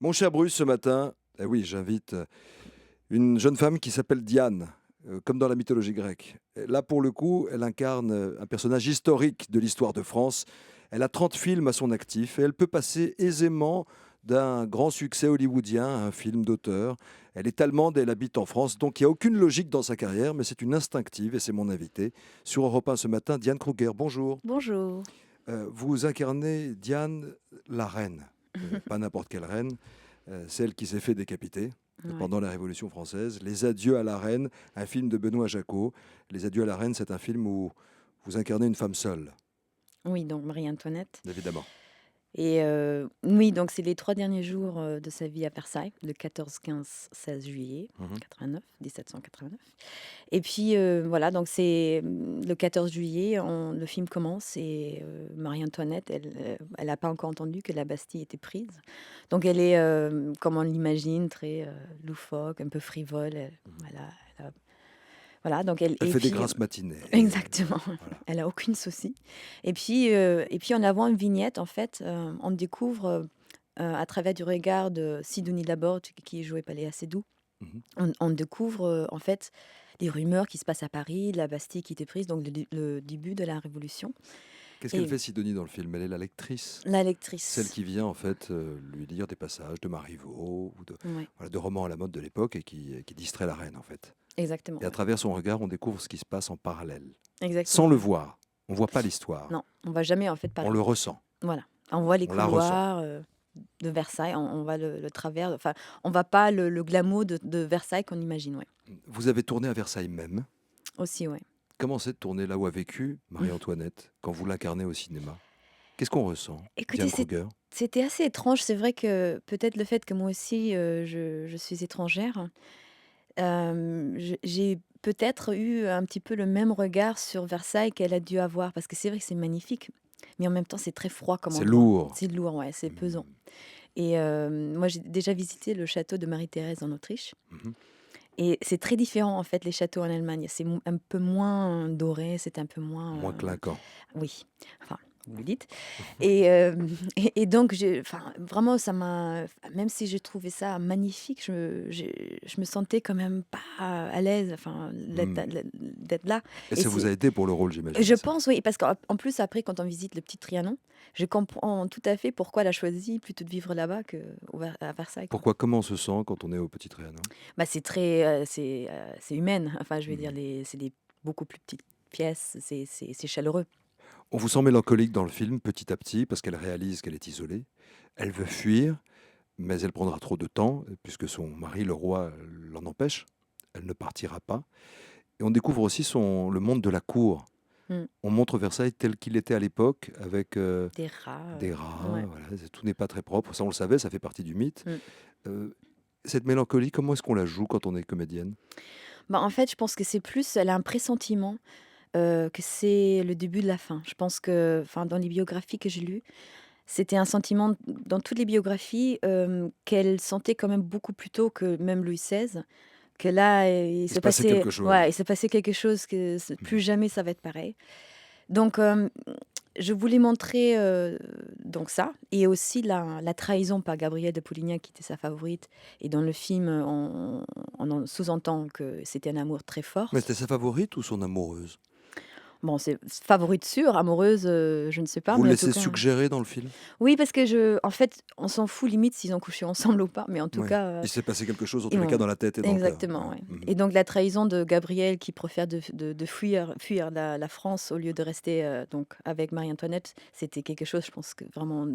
Mon cher Bruce, ce matin, eh oui, j'invite une jeune femme qui s'appelle Diane, comme dans la mythologie grecque. Et là, pour le coup, elle incarne un personnage historique de l'histoire de France. Elle a 30 films à son actif et elle peut passer aisément d'un grand succès hollywoodien à un film d'auteur. Elle est allemande et elle habite en France, donc il n'y a aucune logique dans sa carrière, mais c'est une instinctive et c'est mon invité. Sur Europe 1 ce matin, Diane Kruger, bonjour. Bonjour. Vous incarnez Diane, la reine. Pas n'importe quelle reine, celle qui s'est fait décapiter Ouais. pendant la Révolution française. Les Adieux à la reine, un film de Benoît Jacquot. Les Adieux à la reine, c'est un film où vous incarnez une femme seule, Oui, donc Marie-Antoinette. évidemment. Et oui, donc c'est les 3 derniers jours de sa vie à Versailles, le 14, 15, 16 juillet Mhm. 89, 1789. Et puis voilà, donc c'est le 14 juillet, le film commence et Marie-Antoinette, elle n'a pas encore entendu que la Bastille était prise. Donc elle est, comme on l'imagine, très loufoque, un peu frivole. Elle a- voilà, donc Elle et fait des puis grasses matinées. exactement, Voilà. elle a aucune souci. Et puis en avant une vignette, en fait, on découvre, à travers du regard de Sidonie Laborde, qui jouait Paléa Seydoux, Mhm. on découvre, en fait, les rumeurs qui se passent à Paris, la Bastille qui était prise, donc le début de la Révolution. Qu'est-ce qu'elle Et fait, Sidonie, dans le film? Elle est la lectrice, la celle lectrice, qui vient en fait lui lire des passages de Marivaux ou de, ouais, voilà, de romans à la mode de l'époque et qui distrait la reine en fait. exactement, Et à ouais, travers son regard, on découvre ce qui se passe en parallèle, sans exactement, le ouais. voir. On voit pas l'histoire, Non, on va jamais, en fait, on Paris. le ressent, Voilà, on voit les on la ressent. couloirs, de Versailles, on voit le travers, enfin, on voit pas le glamour de Versailles qu'on imagine, ouais. Vous avez tourné à Versailles même. Aussi, ouais. Comment c'est de tourner là où a vécu Marie-Antoinette quand vous l'incarnez au cinéma? Qu'est-ce qu'on ressent, Écoutez, Diane Kruger? c'était assez étrange. C'est vrai que peut-être le fait que moi aussi, je suis étrangère, j'ai peut-être eu un petit peu le même regard sur Versailles qu'elle a dû avoir. Parce que c'est vrai que c'est magnifique, mais en même temps, c'est très froid comme C'est endroit. lourd. C'est lourd, ouais, c'est pesant. Mhm. Et moi, j'ai déjà visité le château de Marie-Thérèse en Autriche. Mhm. Et c'est très différent, en fait, les châteaux en Allemagne. C'est un peu moins doré, c'est un peu moins... Moins clinquant. oui, enfin, vous le dites. Et, euh, et donc, enfin, vraiment, ça m'a... Même si j'ai trouvé ça magnifique, je me sentais quand même pas à l'aise, enfin, Hmm. d'être là. Et Et ça vous a c'est... aidé pour le rôle, j'imagine, Je ça. pense, oui, parce qu'en plus, après, quand on visite le petit Trianon, je comprends tout à fait pourquoi elle a choisi plutôt de vivre là-bas qu'à Versailles, quoi. Pourquoi, comment on se sent quand on est au Petit Trianon? Bah, c'est très, c'est humaine. Enfin, je veux dire, Hmm. c'est des beaucoup plus petites pièces, c'est chaleureux. On vous sent mélancolique dans le film, petit à petit, parce qu'elle réalise qu'elle est isolée. Elle veut fuir, mais elle prendra trop de temps, puisque son mari, le roi, l'en empêche. Elle ne partira pas. Et on découvre aussi le monde de la cour. Mmh. On montre Versailles tel qu'il était à l'époque, avec Des rats, des rats, ouais. voilà, tout n'est pas très propre. Ça, on le savait, ça fait partie du mythe. Mmh. Euh, cette mélancolie, comment est-ce qu'on la joue quand on est comédienne? Bah, en fait, je pense que c'est plus elle a un pressentiment, que c'est le début de la fin. Je pense que, enfin, dans les biographies que j'ai lues, c'était un sentiment dans toutes les biographies, qu'elle sentait quand même beaucoup plus tôt que même Louis XVI, que là, Il se passait quelque chose. il se passait quelque chose que plus Mhm. jamais ça va être pareil. Donc, je voulais montrer donc ça, et aussi la trahison par Gabrielle de Polignac, qui était sa favorite. Et dans le film, on en sous-entend que c'était un amour très fort. Mais c'était sa favorite ou son amoureuse? Bon, c'est favorite sûre, amoureuse, je ne sais pas, Vous le mais en tout laissez cas. suggérer dans le film? Oui, parce que en fait, on s'en fout limite s'ils ont couché ensemble ou pas, mais en tout Ouais. cas, Il s'est passé quelque chose, en tous ils les cas, vont dans la tête et dans le cœur. exactement, Ouais. ouais. Mhm. Et donc la trahison de Gabrielle, qui préfère de fuir la France au lieu de rester, donc avec Marie-Antoinette, c'était quelque chose, je pense, que vraiment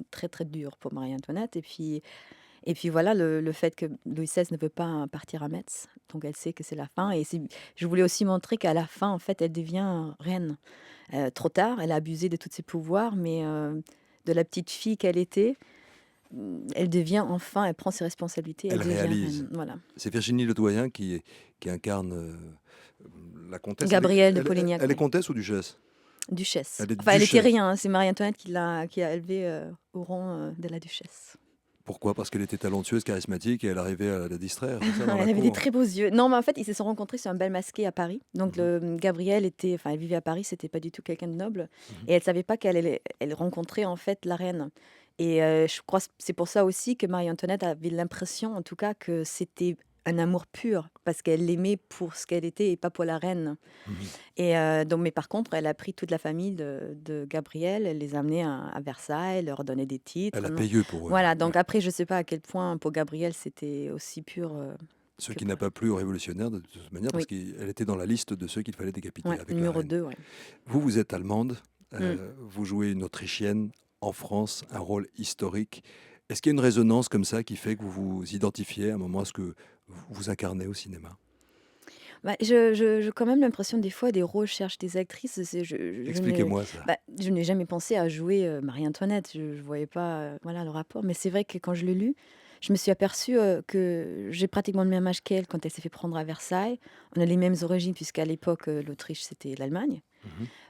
très, très dur pour Marie-Antoinette. Et puis voilà, le fait que Louis XVI ne veut pas partir à Metz, donc elle sait que c'est la fin. Et je voulais aussi montrer qu'à la fin, en fait, elle devient reine. Trop tard, elle a abusé de tous ses pouvoirs, mais de la petite fille qu'elle était, elle devient enfin, elle prend ses responsabilités, elle Elle devient réalise. reine. Voilà. C'est Virginie Ledoyen qui incarne la comtesse. Gabrielle de Polignac, Elle est oui. comtesse ou duchesse? Duchesse. Elle est Enfin, elle était duchesse. rien, hein, c'est Marie-Antoinette qui a élevée au rang de la duchesse. Pourquoi? Parce qu'elle était talentueuse, charismatique et elle arrivait à la distraire, c'est ça, dans la Elle avait des cour? très beaux yeux. Non, mais en fait, ils se sont rencontrés sur un bal masqué à Paris. Donc, Mhm. Gabrielle était, enfin, elle vivait à Paris, c'était pas du tout quelqu'un de noble. Mhm. Et elle savait pas qu'elle rencontrait en fait la reine. Et je crois c'est pour ça aussi que Marie-Antoinette avait l'impression, en tout cas, que c'était un amour pur, parce qu'elle l'aimait pour ce qu'elle était et pas pour la reine. Mhm. Et donc mais par contre, elle a pris toute la famille de Gabriel, elle les a amenés à Versailles, elle leur donnait des Elle titres, a non payé pour eux. voilà, Ouais. donc après je sais pas à quel point pour Gabriel c'était aussi pur, Ce que qui pour n'a pas plu aux révolutionnaires de toute manière, parce oui, qu'elle était dans la liste de ceux qu'il fallait décapiter ouais, avec la numéro reine. 2, ouais. Vous, vous êtes allemande, Mmh. vous jouez une Autrichienne en France, un rôle historique. Est-ce qu'il y a une résonance comme ça qui fait que vous vous identifiez à un moment à ce que vous incarnez au cinéma? Bah, je j'ai quand même l'impression des fois des rôles cherchent des actrices, c'est Expliquez-moi ça. je n'ai jamais pensé à jouer, Marie-Antoinette, je voyais pas, voilà le rapport, mais c'est vrai que quand je l'ai lu, je me suis aperçue, que j'ai pratiquement le même âge qu'elle quand elle s'est fait prendre à Versailles. On a les mêmes origines puisqu'à l'époque, l'Autriche, c'était l'Allemagne.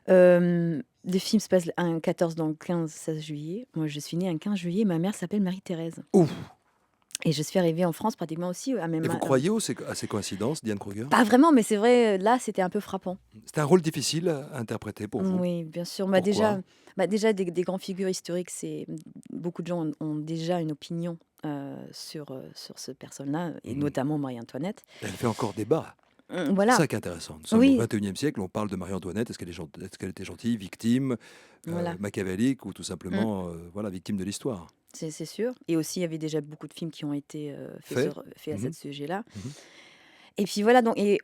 Mhm. Le film se passe un 14 donc 15-16 juillet. Moi, je suis née un 15 juillet, ma mère s'appelle Marie-Thérèse Ouf. et je suis arrivée en France pratiquement aussi à Et même vous croyez à ces coïncidences, Diane Kruger? pas vraiment, mais c'est vrai, là, c'était un peu frappant. C'était un rôle difficile à interpréter pour vous. Oui, bien sûr. Pourquoi? Déjà des grandes figures historiques, beaucoup de gens ont déjà une opinion, sur ce personne-là et Mhm. notamment Marie-Antoinette. Elle fait encore débat. C'est Voilà, ça qui est intéressant. Nous sommes au oui, 21e siècle, on parle de Marie-Antoinette. Est-ce qu'elle était gentille, victime, voilà, machiavélique ou tout mmh, simplement voilà, victime de l'histoire? c'est sûr et aussi il y avait déjà beaucoup de films qui ont été, Fait? faits à ce Mhm. sujet-là Mhm. et puis voilà donc et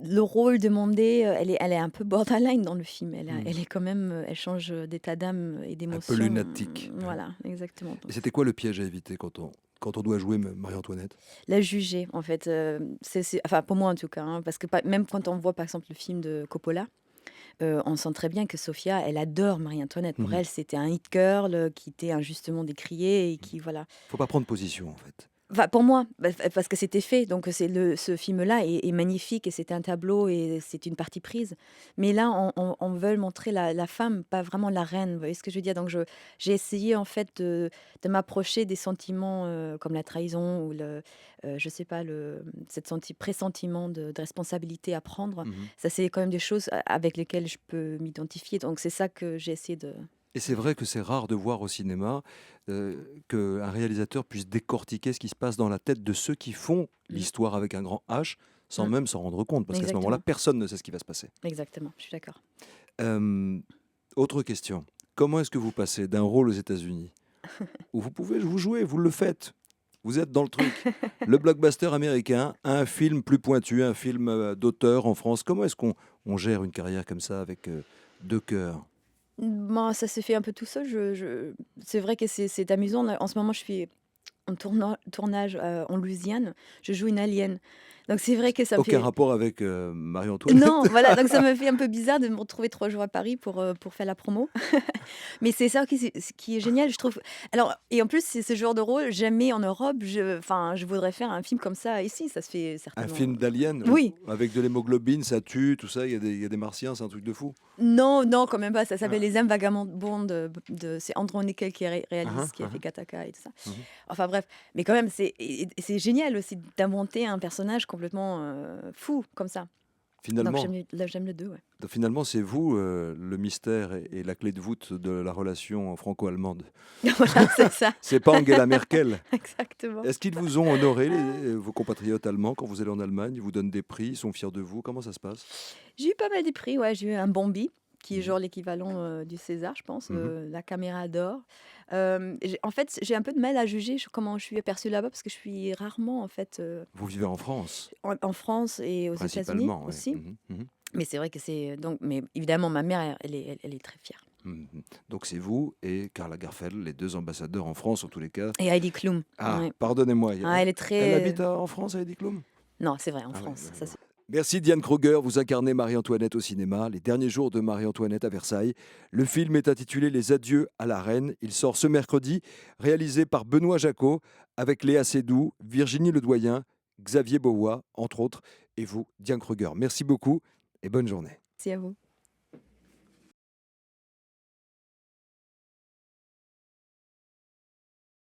le rôle demandé, elle est un peu borderline dans le film. Mhm. Elle est quand même, elle change, d'état d'âme et Un peu d'émotion, lunatique. voilà, exactement. Et c'était quoi le piège à éviter quand on doit jouer Marie-Antoinette? La juger, en fait, enfin, pour moi, en tout cas, hein, parce que pas même quand on voit, par exemple, le film de Coppola, on sent très bien que Sofia, elle adore Marie-Antoinette. Pour Mhm. elle, c'était un hit girl, qui était injustement décrié et Mhm. qui voilà. Faut pas prendre position en fait. Enfin, pour moi, parce que c'était fait, donc ce film-là est magnifique et c'est un tableau et c'est une partie prise. Mais là, on veut montrer la femme, pas vraiment la reine, vous voyez ce que je veux dire? Donc j'ai essayé en fait de m'approcher des sentiments, comme la trahison ou je sais pas, cette pressentiment de responsabilité à prendre. Mhm. Ça, c'est quand même des choses avec lesquelles je peux m'identifier. Donc c'est ça que j'ai essayé de... Et c'est vrai que c'est rare de voir au cinéma qu'un réalisateur puisse décortiquer ce qui se passe dans la tête de ceux qui font Mm, l'histoire avec un grand H sans mm, même s'en rendre compte, parce qu'à ce moment-là, exactement, personne ne sait ce qui va se passer. exactement, je suis d'accord. Euh, Autre question. Comment est-ce que vous passez d'un rôle aux États-Unis où vous pouvez vous jouer, vous le faites, vous êtes dans le truc, le blockbuster américain, à un film plus pointu, un film d'auteur en France? Comment est-ce qu'on gère une carrière comme ça avec deux cœurs? Ben, ça s'est fait un peu tout seul. C'est vrai que c'est amusant. Là, en ce moment, je suis en tournage en Louisiane. Je joue une alien. Donc c'est vrai que ça me Aucun fait... rapport avec Marie-Antoinette? Non, voilà, donc ça me fait un peu bizarre de me retrouver 3 jours à Paris pour faire la promo. Mais c'est ça qui est génial, je trouve. Alors et en plus, c'est ce genre de rôle, jamais en Europe, enfin, je voudrais faire un film comme ça ici, ça se fait Un certainement film d'alien oui. avec de l'hémoglobine, ça tue, tout ça, il y a des martiens, c'est un truc de fou. Non, non, quand même pas, ça s'appelle Ah, Les âmes vagabondes de c'est Andron Nickel qui réalise, ah, qui a ah, fait Gattaca et tout ça. mhm. Enfin bref, mais quand même, et c'est génial aussi d'inventer un personnage complètement, fou comme ça. Donc Finalement, j'aime le 2, ouais. finalement, c'est vous le mystère et la clé de voûte de la relation franco-allemande. Voilà, c'est ça, C'est pas Angela Merkel. exactement. Est-ce qu'ils vous ont honoré, vos compatriotes allemands, quand vous allez en Allemagne? Ils vous donnent des prix, ils sont fiers de vous? Comment ça se passe? J'ai eu pas mal de prix, ouais, j'ai eu un Bambi, qui est Mhm, genre l'équivalent, du César, je pense, mhm. la Caméra d'or. En fait, j'ai un peu de mal à juger comment je suis aperçue là-bas parce que je suis rarement, en fait, Vous vivez en France, en France et aux États-Unis principalement, oui. aussi. Mhm, mhm, Mais c'est vrai que mais évidemment, ma mère, elle est très fière. mhm. Donc c'est vous et Karl Lagerfeld, les deux ambassadeurs en France, en tous les cas. Et Heidi Klum, Ah, ouais. pardonnez-moi. Ah, elle est Elle très... habite en France, Heidi Klum? non, c'est vrai, en Ah ouais, France, ouais, ça ouais. c'est... Merci Diane Kruger, vous incarnez Marie-Antoinette au cinéma, les derniers jours de Marie-Antoinette à Versailles. Le film est intitulé Les adieux à la reine. Il sort ce mercredi, réalisé par Benoît Jacot, avec Léa Seydoux, Virginie Ledoyen, Xavier Beauvois, entre autres, et vous, Diane Kruger. Merci beaucoup et bonne journée. Merci à vous.